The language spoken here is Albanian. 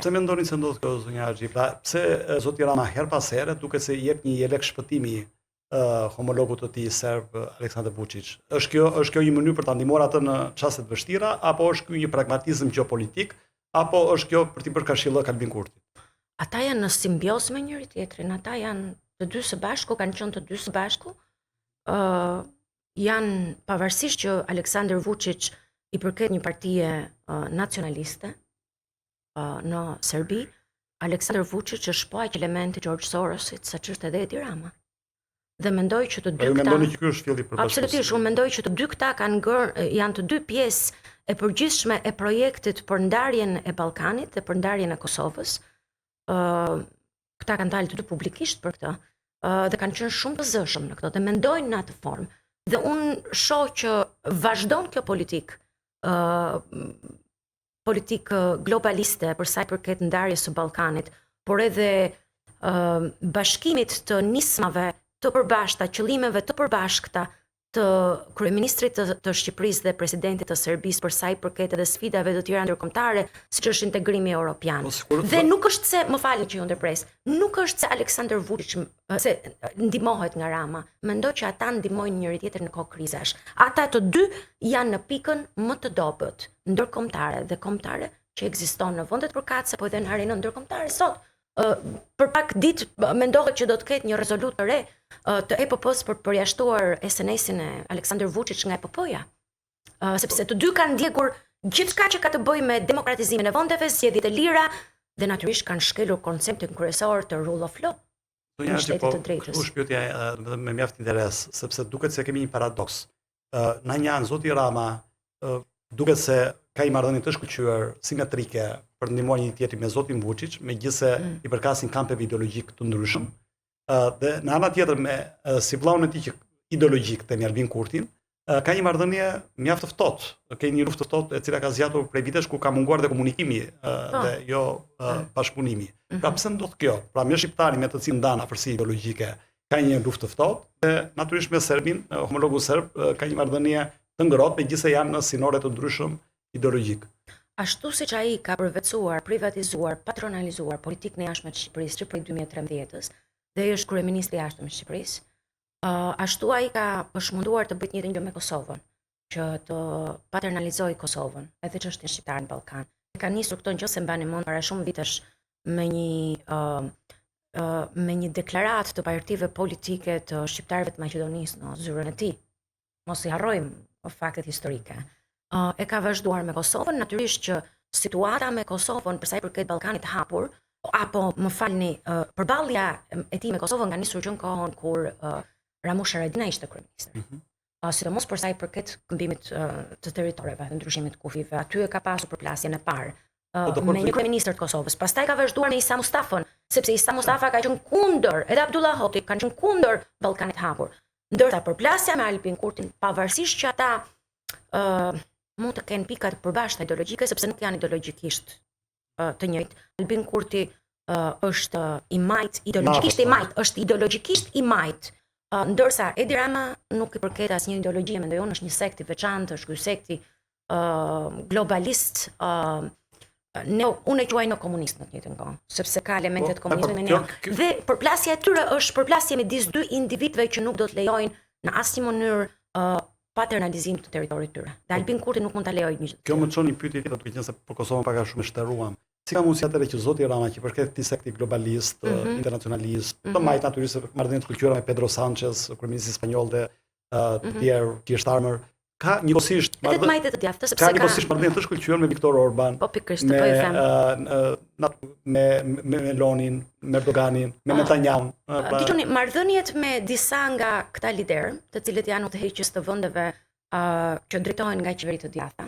Pse mendoni se ndodh kjo zonja Haxhi? Pra, pse zoti Rama her pas here duket se i jep një lek shpëtimi homologut të tij serb Aleksandar Vučić? Është kjo një mënyrë për ta ndihmuar atë në çaste të vështira, apo është ky një pragmatizëm gjeopolitik, apo është kjo për t'i bërë kashillëk Albin Kurti? Ata janë në simbiozë me njëri tjetrin, ata janë të dy së bashku, kanë qenë të dy së bashku. Janë pavarësisht që Aleksandar Vučić i përket një partie nacionaliste në Serbi, Aleksandar Vučić është po aq elementi George Sorosit sa ç'është edhe Edi Rama. Dhe mendoj që të dy këta... Mendoni që ky është filli për bashkëpunim? Absolutisht, unë mendoj që të dy këta janë të dy pjesë e përgjithshme e projektit për ndarjen e Ballkanit dhe për ndarjen e Kosovës. Këta kanë dalë të dy publikisht për këtë dhe kanë qenë shumë të zëshëm në këtë dhe mendojnë në atë formë. Dhe unë shoh që vazhdon kjo politik globaliste për sa i përket ndarjes së Ballkanit, por edhe bashkimit të nismave të përbashkëta, qëllimeve të përbashkëta të kryeministrit të Shqipërisë dhe presidentit të Serbisë për sa i përket edhe sfidave të tjera ndërkombëtare, siç është integrimi evropian. Dhe nuk është se, më falni që ju ndërpres, nuk është se Aleksandar Vučić se ndihmohet nga Rama. Mendoj që ata ndihmojnë njëri tjetrin në kohë krizash. Ata të dy janë në pikën më të dobët ndërkombëtare dhe kombëtare që ekziston në vendet përkatëse, po edhe në arenën ndërkombëtare sot. Për pak ditë mendohet që do të ketë një rezolut të re të EPP-s për përjashtuar SNS-in e Aleksandar Vučić nga EPP-ja. Sepse të dy kanë ndjekur gjithçka që ka të bëjë me demokratizimin e vendeve, zgjedhjet e lira dhe natyrisht kanë shkelur konceptin kryesor të rule of law. Në shtetet të drejtës. Kjo shpyetja me mjaft interes, sepse duket se kemi një paradoks. Në një anë zoti Rama duket se ka i marrëdhënie të shkëlqyer simetrike për ndihmuar një tjetrin me zotin Vučić, megjithëse i përkasin kampeve ideologjik të ndryshëm. Dhe në ana tjetër me si vllaun e tij që ideologjik tani Albin Kurtin, ka një marrëdhënie mjaft të ftohtë, ka një luftë të ftohtë e cila ka zgjatur prej vitesh ku ka munguar dhe komunikimi dhe jo bashkëpunimi. Pra pse ndodh kjo? Pra me shqiptarin me të cilin ndan afërsi ideologjike ka një luftë të ftohtë dhe natyrisht me serbin, homologu serb ka një marrëdhënie të ngrohtë, megjithëse janë në sinore të ndryshëm ideologjik. Ashtu siç ai ka përvetësuar, privatizuar, patronalizuar politikën e jashtme të Shqipërisë që prej 2013-s dhe është kryeministri i jashtëm i Shqipërisë, ashtu ai ka përshmunduar të bëjë të njëjtën gjë me Kosovën, që të paternalizojë Kosovën, edhe çështjen shqiptare në Ballkan. Ka nisur këtë gjë se mbani mend para shumë vitesh me një deklaratë të partive politike të shqiptarëve të Maqedonisë në zyrën e tij. Mos i harrojmë faktet historike. E ka vazhduar me Kosovën, natyrisht që situata me Kosovën për sa i përket Ballkanit të hapur, apo më falni, përballja e tij me Kosovën ka nisur që në kohën kur Ramush Haradinaj ishte kryeministër. Sidomos për sa i përket këmbimit të territoreve, të ndryshimit të kufive, aty e ka pasur përplasjen e parë me një kryeministër të Kosovës. Pastaj ka vazhduar me Isa Mustafën, sepse Isa Mustafa ka qenë kundër, edhe Abdullah Hoti kanë qenë kundër Ballkanit të hapur. Ndërsa përplasja me Albin Kurtin, pavarësisht që ata mund të kenë pika të përbashkëta ideologjike, sepse nuk janë ideologjikisht të njëjtë. Albin Kurti është i majt, ideologjikisht i majt, është ideologjikisht i majt. Ndërsa Edi Rama nuk i përket asnjë ideologji, mendoj unë është një sekt i veçantë, është ky sekti globalist, unë e quaj neokomunist në të njëjtën kohë, sepse ka elemente të komunizmit në ne. Dhe përplasja e tyre është përplasje midis dy individëve që nuk do të lejojnë në asnjë mënyrë paternalizim të territorit tyre. Dhe Albin Kurti nuk mund ta lejojë një gjë. Kjo më çon një pyetje tjetër, duke qenë se për Kosovën pak a shumë e shtëruam. Si ka mundësi atëherë që zoti Rama, që përket këtij sekti globalist, internacionalist, të majt natyrisht marrëdhënie të kulturave me Pedro Sanchez, kryeministri spanjoll dhe të tjerë thjeshtëarmër, ka njëkohësisht marrëdhënie të shkëlqyer me Viktor Orban, po pikërisht po i them. Me Melonin, me Erdoganin, me Netanyahu. Dgjoni, marrëdhëniet me disa nga këta liderë, të cilët janë udhëheqës të vendeve që drejtohen nga qeveri të djatha,